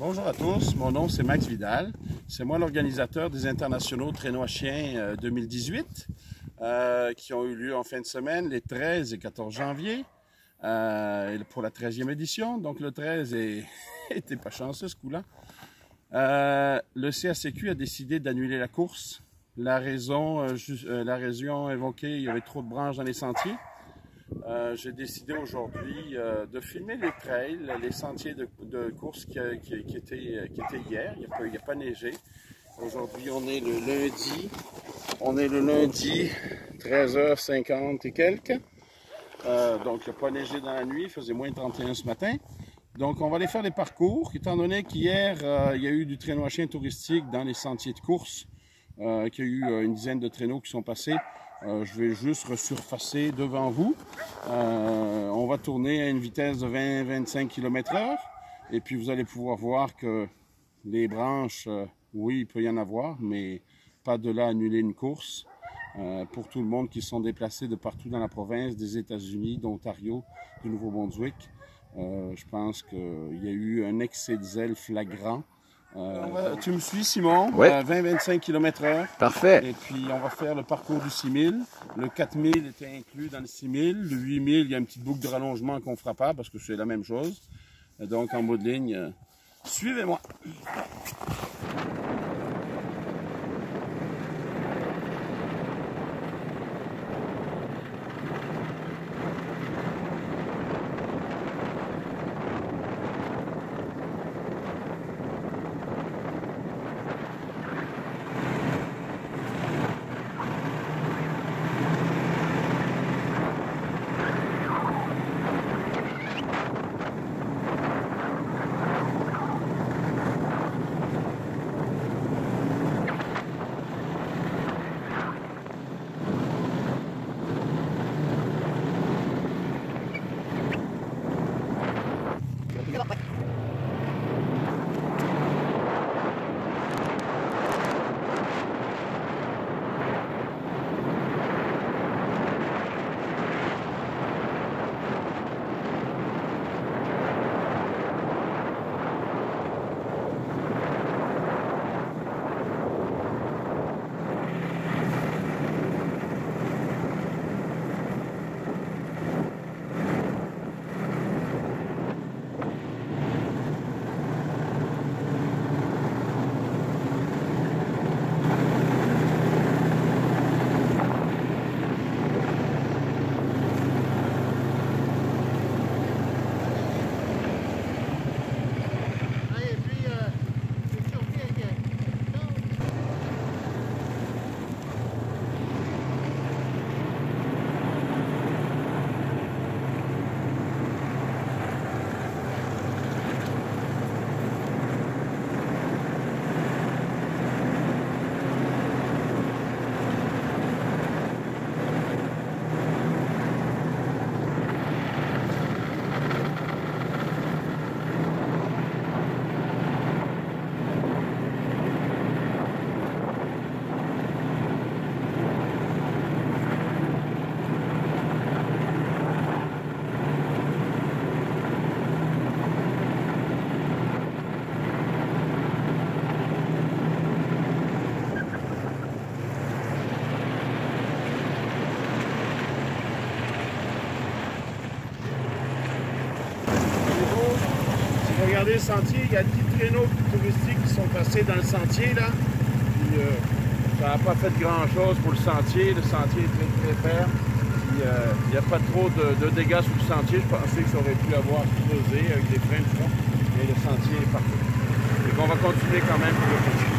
Bonjour à tous, mon nom c'est Max Vidal. C'est moi l'organisateur des internationaux traîneaux à chiens 2018 qui ont eu lieu en fin de semaine les 13 et 14 janvier pour la 13e édition. Donc le 13 était pas chanceux ce coup-là. Le CACQ a décidé d'annuler la course. La raison évoquée, il y avait trop de branches dans les sentiers. J'ai décidé aujourd'hui de filmer les trails, les sentiers de course qui étaient hier. Il n'y a pas neigé. Aujourd'hui, on est le lundi 13h50 et quelques. Donc, il n'y a pas neigé dans la nuit. Il faisait moins 31 ce matin. Donc, on va aller faire des parcours. Étant donné qu'hier, il y a eu du traîneau à chien touristique dans les sentiers de course, qu'il y a eu une dizaine de traîneaux qui sont passés. Je vais juste resurfacer devant vous. On va tourner à une vitesse de 20-25 km/h. Et puis vous allez pouvoir voir que les branches, oui, il peut y en avoir, mais pas de là à annuler une course. Pour tout le monde qui sont déplacés de partout dans la province, des États-Unis, d'Ontario, du Nouveau-Brunswick, je pense qu'il y a eu un excès de zèle flagrant. Tu me suis, Simon? Oui. 20-25 km/h. Parfait. Et puis, on va faire le parcours du 6000. Le 4000 était inclus dans le 6000. Le 8000, il y a une petite boucle de rallongement qu'on ne fera pas parce que c'est la même chose. Donc, en bout de ligne, suivez-moi. Regardez le sentier, il y a 10 traîneaux touristiques qui sont passés dans le sentier là. Puis, ça n'a pas fait grand chose pour le sentier. Le sentier est très ferme. Il n'y a pas trop de dégâts sur le sentier. Je pensais que ça aurait pu avoir creusé avec des freins de fond, mais le sentier est parfait. Et qu'on va continuer quand même pour le prochain.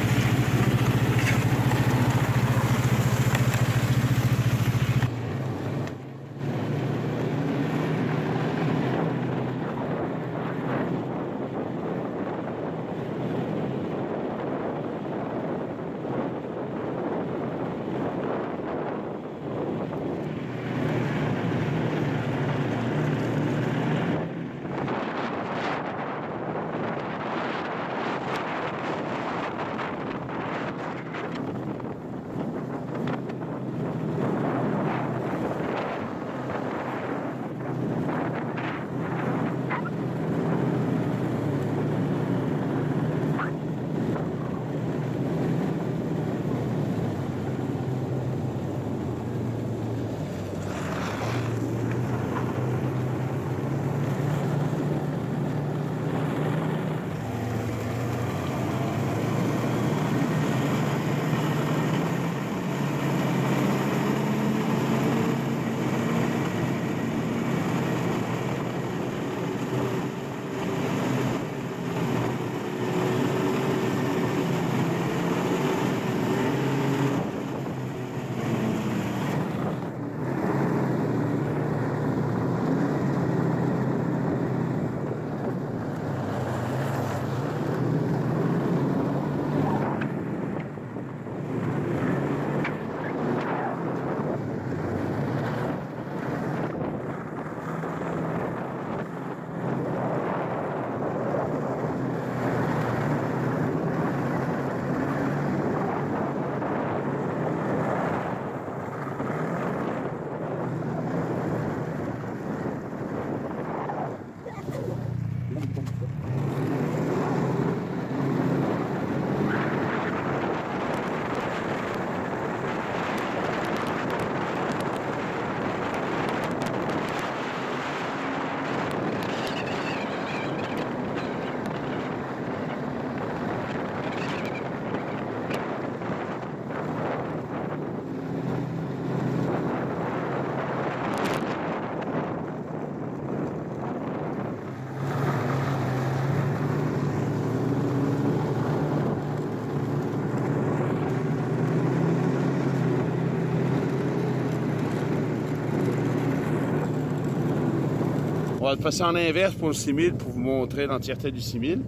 On va le passer en inverse pour le 6000 pour vous montrer l'entièreté du 6000.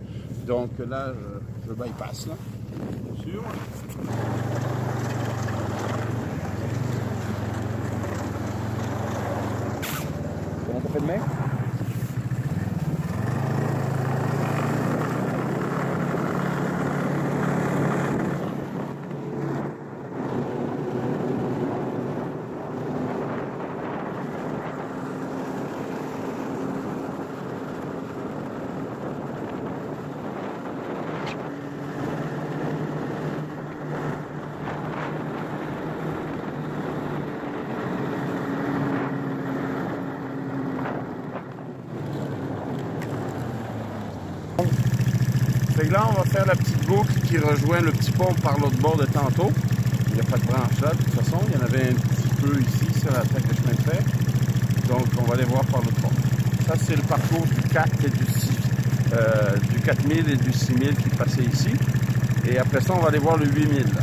Donc là, je bypass, là, bien sûr. Comment ça fait de main? Fait que là, on va faire la petite boucle qui rejoint le petit pont par l'autre bord de tantôt. Il n'y a pas de branche là, de toute façon. Il y en avait un petit peu ici sur la tête de chemin de fer. Donc, on va aller voir par l'autre pont. Ça, c'est le parcours du 4 et du 4000 et du 6000 qui passaient ici. Et après ça, on va aller voir le 8000. Là.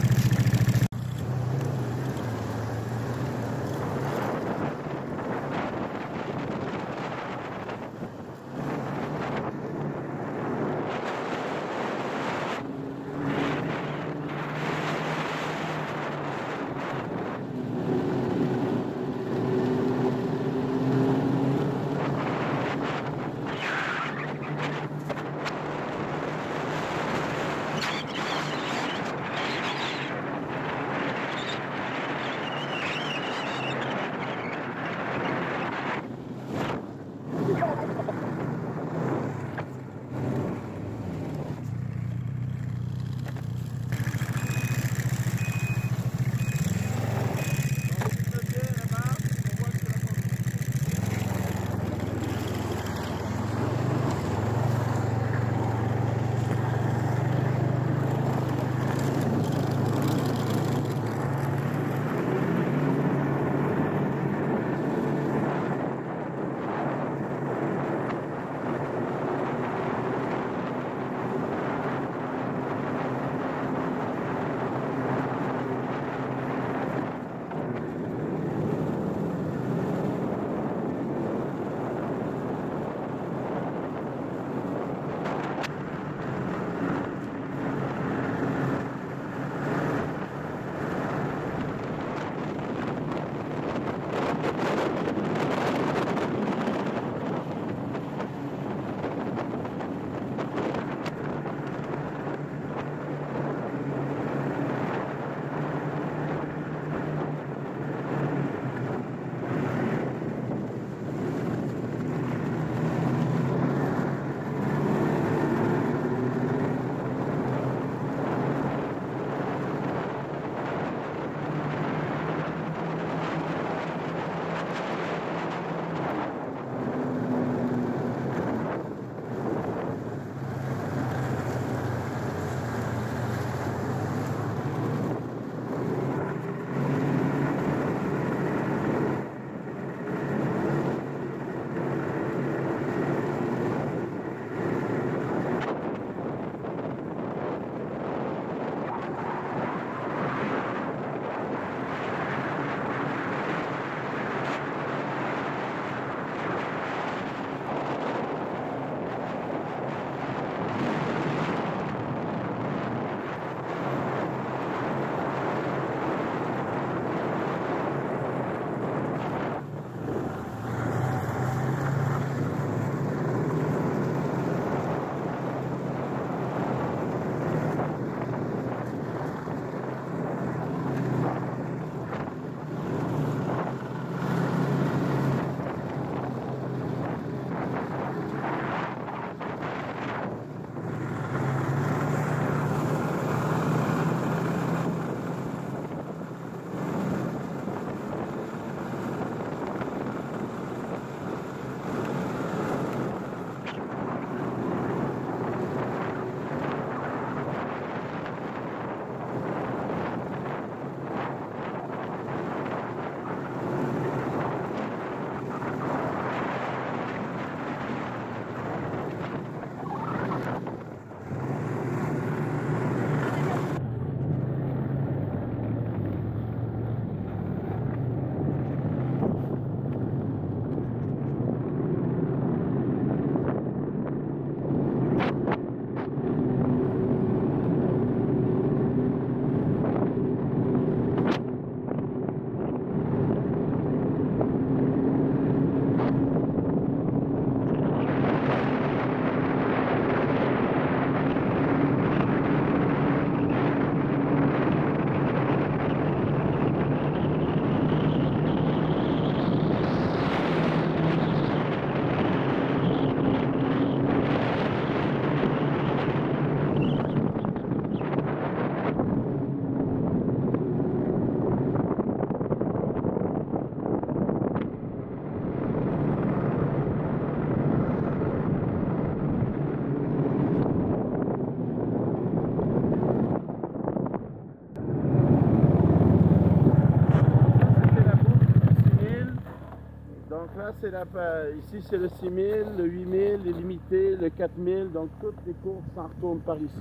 ici c'est le 6000, le 8000, les limités, le 4000, donc toutes les courses s'en retournent par ici.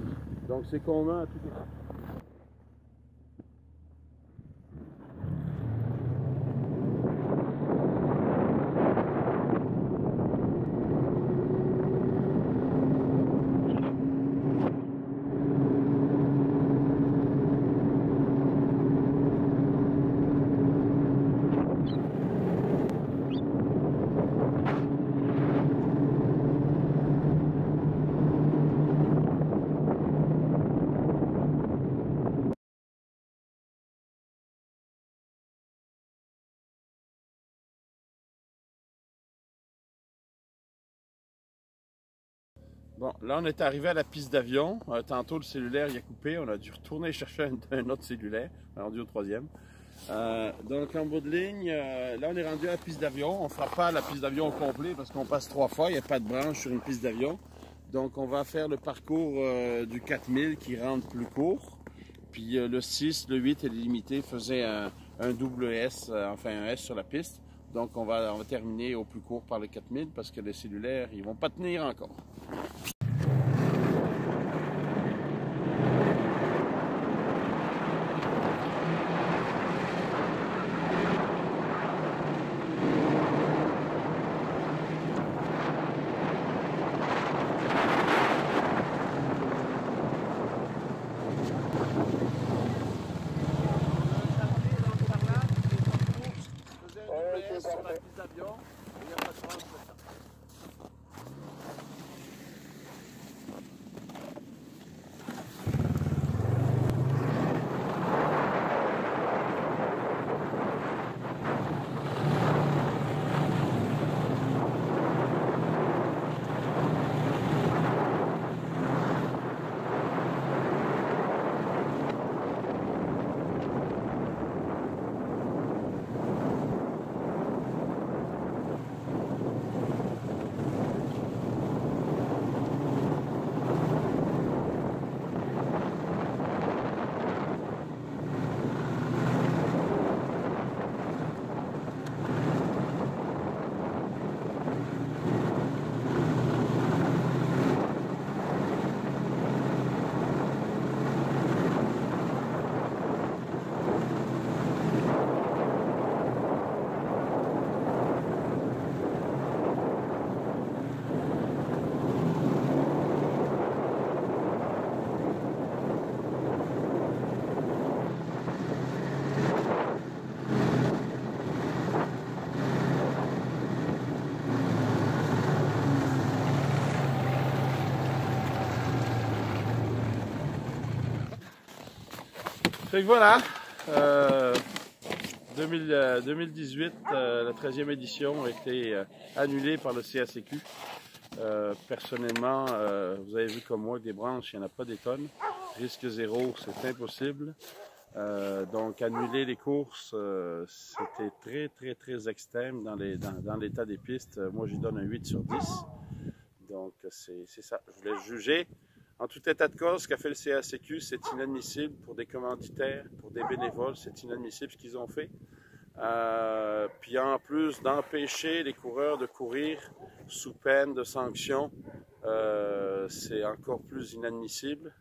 Donc c'est commun à toutes les courses. Bon, là on est arrivé à la piste d'avion. Tantôt le cellulaire il a coupé, on a dû retourner chercher un autre cellulaire, on est rendu au troisième. Donc en bout de ligne, là on est rendu à la piste d'avion. On ne fera pas la piste d'avion au complet parce qu'on passe 3 fois, il n'y a pas de branche sur une piste d'avion. Donc on va faire le parcours du 4000 qui rentre plus court. Puis le 6, le 8 et le limité faisaient un double S, enfin un S sur la piste. Donc on va terminer au plus court par le 4000 parce que les cellulaires ils vont pas tenir encore. Sur la piste d'avion, il n'y a pas de problème. Fait que voilà, 2018, la 13e édition a été annulée par le CACQ. Personnellement, vous avez vu comme moi que des branches, il n'y en a pas des tonnes. Risque zéro, c'est impossible. Donc annuler les courses, c'était très extrême dans l'état des pistes. Moi, j'y donne un 8 sur 10. Donc c'est ça, je voulais juger. En tout état de cause, ce qu'a fait le CACQ, c'est inadmissible pour des commanditaires, pour des bénévoles, c'est inadmissible ce qu'ils ont fait. Puis en plus d'empêcher les coureurs de courir sous peine de sanctions, c'est encore plus inadmissible.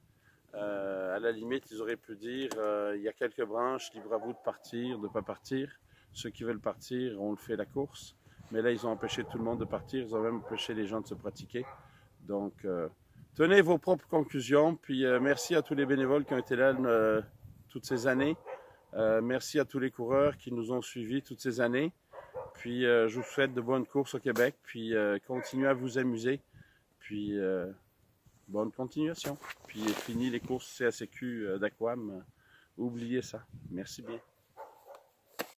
À la limite, ils auraient pu dire il y a quelques branches, libre à vous de partir, de ne pas partir. Ceux qui veulent partir, on le fait la course. Mais là, ils ont empêché tout le monde de partir, ils ont même empêché les gens de se pratiquer. Donc, tenez vos propres conclusions, puis merci à tous les bénévoles qui ont été là toutes ces années. Merci à tous les coureurs qui nous ont suivis toutes ces années. Puis je vous souhaite de bonnes courses au Québec, puis continuez à vous amuser. Puis bonne continuation. Puis fini les courses CACQ d'Aquam. Oubliez ça. Merci bien.